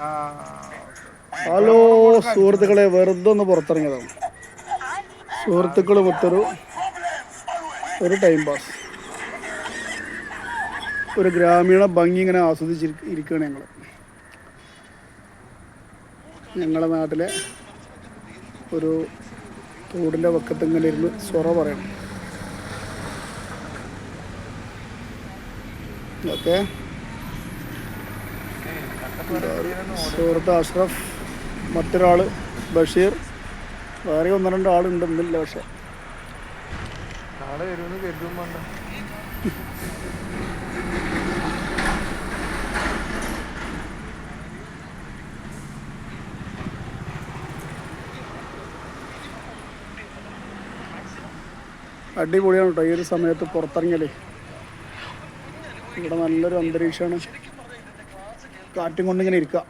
ആ ഇപ്പൊ ഹലോ നമ്മളും കൂടെ കളിച്ചണ്. സുഹൃത്തുക്കളെ, വെറുതെ ഒന്ന് പുറത്തിറങ്ങിയതാണ്. ആ സുഹൃത്തുക്കളുമൊത്തൊരു ടൈം പാസ്. ഒരു ഗ്രാമീണ ഭംഗി ഇങ്ങനെ ആസ്വദിച്ചിരിക്കുകയാണ് ഞങ്ങളുടെ നാട്ടിലെ ഒരു തോടിൻ്റെ വക്കത്ത് ഇങ്ങനെ ഇരുന്ന് സൊറ പറയണം. ഓക്കെ. കട്ടപ്പാറ എത്തിയാലൊന്നും ഓടേണ്ടി സുഹൃത്ത് അഷ്റഫ്, മറ്റൊരാൾ ബഷീർ, വേറെ ഒന്ന് രണ്ട് ആളുണ്ട് ഇന്നില്ല. പക്ഷെ നാളെ വരുമെന്ന് കരുതും വേണ്ട. അടിപൊളിയാണ് കേട്ടോ ഈ ഒരു സമയത്ത് പുറത്തിറങ്ങിയാലേ. ഇവിടെ നല്ലൊരു അന്തരീക്ഷമാണ്, കാറ്റും കൊണ്ടിങ്ങനെ ഇരിക്കുക.